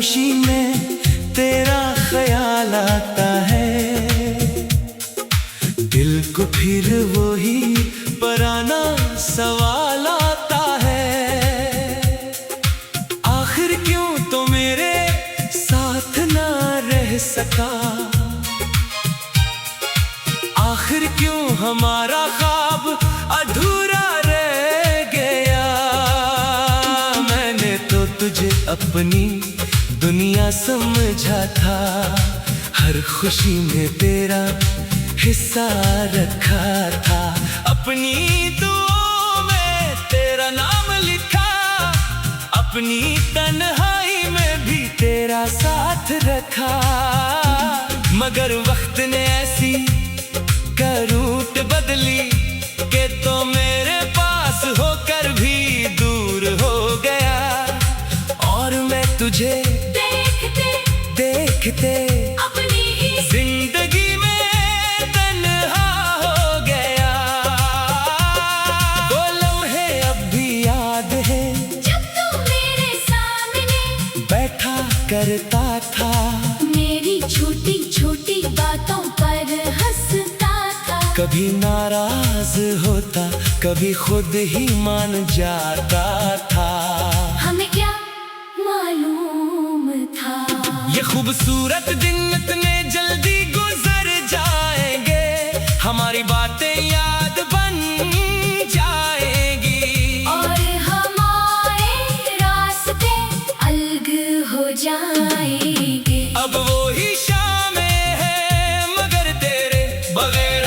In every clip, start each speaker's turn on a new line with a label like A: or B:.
A: खामोशी में तेरा ख्याल आता है। दिल को फिर वही पुराना सवाल आता है, आखिर क्यों तो मेरे साथ ना रह सका, आखिर क्यों हमारा ख्वाब अधूरा रह गया। मैंने तो तुझे अपनी दुनिया समझा था, हर खुशी में तेरा हिस्सा रखा था, अपनी दुआओं में तेरा नाम लिखा, अपनी तन्हाई में भी तेरा साथ रखा। मगर वक्त ने ऐसी रूट बदली के तो मेरे पास होकर भी दूर हो गया, और मैं तुझे देखते देखते अपनी ही जिंदगी में तन्हा हो गया। वो लम्हे अब भी याद है जब तू मेरे सामने बैठा करता था, मेरी छोटी छोटी बातों पर हंसता, कभी नाराज होता कभी खुद ही मान जाता था। हमें क्या मालूम था ये खूबसूरत दिन इतने जल्दी गुजर जाएंगे, हमारी बातें याद बन जाएंगी और हमारे रास्ते अलग हो जाएंगे। अब वो ही शामें है मगर तेरे बगैर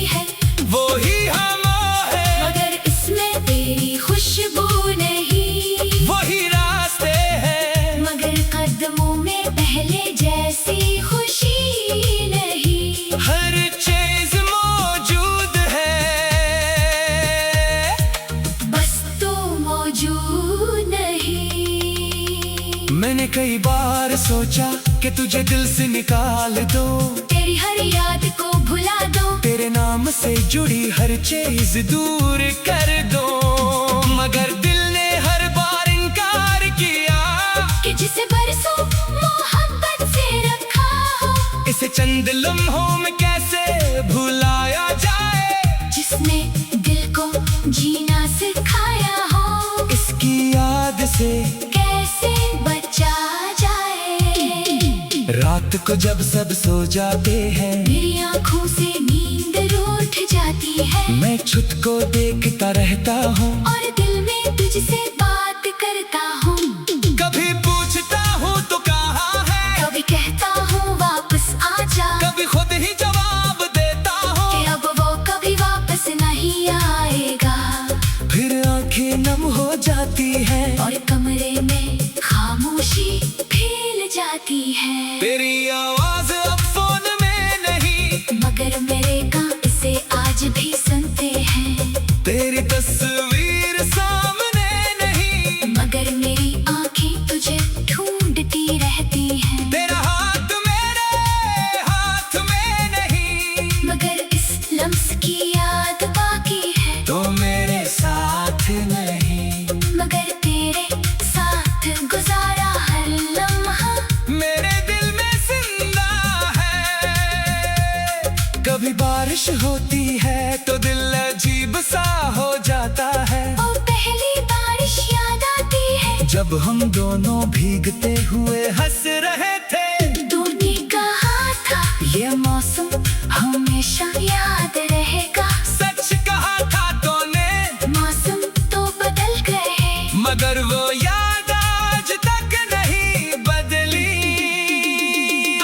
A: है, वो ही हवा है मगर इसमें तेरी खुशबू नहीं, वही रास्ते हैं मगर कदमों में पहले जैसी खुशी नहीं। हर चीज मौजूद है बस तू मौजूद नहीं। मैंने कई बार सोचा कि तुझे दिल से निकाल दो, तेरी हर याद को भुला दो, तेरे नाम से जुड़ी हर चीज दूर कर दो, मगर दिल ने हर बार इनकार किया कि जिसे बरसों मोहब्बत से रखा हो, इसे चंद लम्हों में कैसे भुलाया जाए, जिसने दिल को जीना सिखाया हो, इसकी याद से कैसे बचा जाए। रात को जब सब सो जाते हैं मेरी आँखों से नींद रूठ जाती है, मैं खुद को देखता रहता हूँ और दिल में तुझसे बात करता हूँ। कभी पूछता हूँ तो कहाँ है, कभी कहता हूँ वापस आ जा, कभी खुद ही जवाब देता हूँ कि अब वो कभी वापस नहीं आएगा। फिर आँखें नम हो जाती है और कमरे में खामोशी फैल जाती है। तेरी आवाज अब फोन में नहीं मगर मेरे कान इसे आज भी सुनते हैं, तेरी तस्वीर सामने नहीं मगर मेरी आंखें तुझे ढूंढती रहती हैं। तेरा हाथ मेरे हाथ में नहीं मगर इस लम्स की याद बाकी है, तो मेरे साथ नहीं मगर तेरे साथ गुजारा हर लम्हा मेरे दिल में जिंदा है। कभी बारिश होती है तो दिल अजीब सा हो जाता है, ओ पहली बारिश याद आती है जब हम दोनों भीगते हुए हंस रहे थे। तूने कहा था ये मौसम हमेशा याद रहेगा, सच कहा था तूने, मौसम तो बदल गए मगर वो याद आज तक नहीं बदली।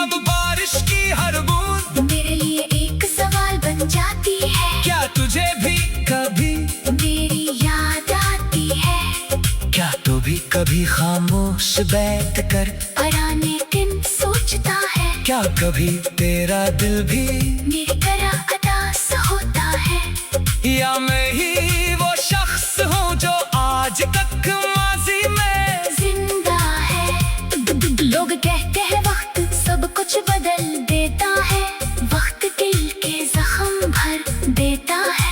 A: अब बारिश की हर बूंद मेरे लिए एक सवाल बन जाती है, क्या तुझे भी कभी मेरी याद आती है, क्या तू भी कभी खामोश बैठ कर पुराने दिन सोचता है, क्या कभी तेरा दिल भी मेरी तरह उदास होता है, या मैं ही वो शख्स हूँ जो आज तक माजी में जिंदा है। लोग कहते हैं वक्त सब कुछ बदल देता है, वक्त दिल के जख्म भर देता है।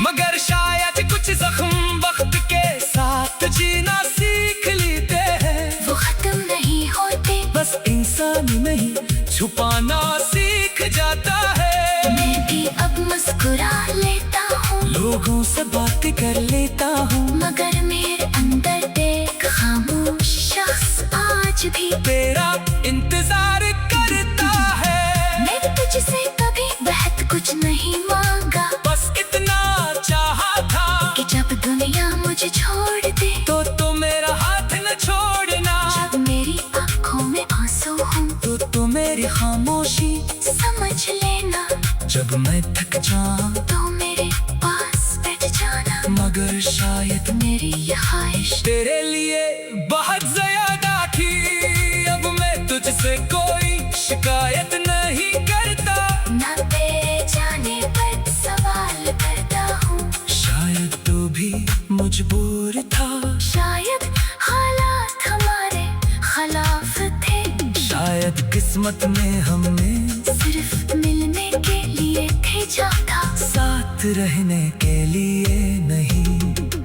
A: आसानी नहीं, छुपाना सीख जाता है।
B: मैं भी अब मुस्कुरा लेता हूँ,
A: लोगों से बातें कर लेता हूँ,
B: मगर मेरे अंदर देख खामोश शख्स आज भी
A: तेरा इंतजार करता है।
B: मैंने तुझसे कभी बहुत कुछ नहीं मांगा,
A: बस इतना चाहा था
B: कि जब दुनिया मुझे छोड़ दे
A: तो मेरा हाथ न छोड़ना।
B: जब मेरी आंखों में आंसू हूँ
A: तो मेरी खामोशी
B: समझ लेना,
A: जब मैं थक जाऊं
B: तो मेरे पास बैठ जाना।
A: मगर शायद
B: मेरी यह ख्वाहिश
A: तेरे लिए बहुत ज्यादा थी। अब मैं तुझसे कोई शिकायत नहीं करता,
B: ना तेरे जाने पर सवाल करता हूँ।
A: शायद तू भी मजबूर था,
B: शायद हालात हमारे खिलाफ थे,
A: शायद किस्मत में हमने
B: सिर्फ मिलने के लिए भेजा था,
A: साथ रहने के लिए नहीं।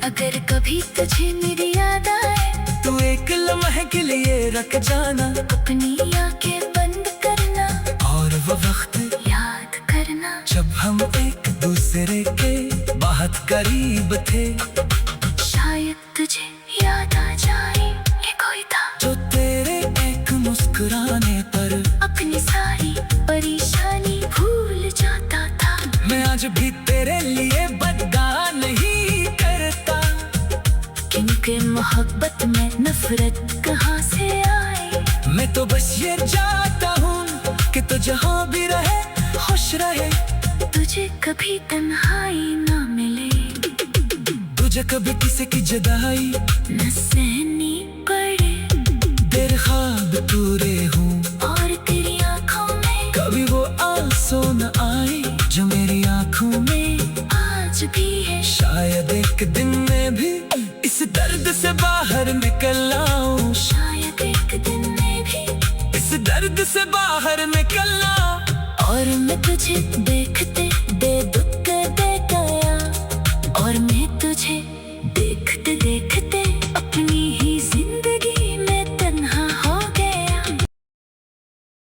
B: अगर कभी तुझे मेरी याद आए
A: तू एक लम्हे के लिए रख जाना,
B: अपनी आंखें बंद करना
A: और वो वक्त
B: याद करना,
A: जब हम एक दूसरे के बहुत करीब थे।
B: शायद तुझे याद आ जाए ये कोई था
A: जो तेरे एक मुस्कुराने पर
B: अपनी सारी परेशानी भूल जाता था।
A: मैं आज भी तेरे लिए बदगा नहीं करता,
B: क्योंकि मोहब्बत में नफरत कहाँ से आए।
A: मैं तो बस ये चाहता हूँ कि तू जहाँ भी रहे खुश रहे,
B: तुझे कभी तन्हाई ना मिले,
A: तुझे कभी किसी की जुदाई
B: न सहनी पड़े,
A: तेरे ख्वाब पूरे हूँ
B: और तेरी आंखों में
A: कभी वो आंसू न आए जो मेरी आंखों में
B: आज भी है।
A: शायद एक दिन मैं भी इस दर्द से बाहर निकल आऊं,
B: शायद एक दिन मैं भी
A: इस दर्द से बाहर निकल आऊं,
B: और मैं तुझे देखते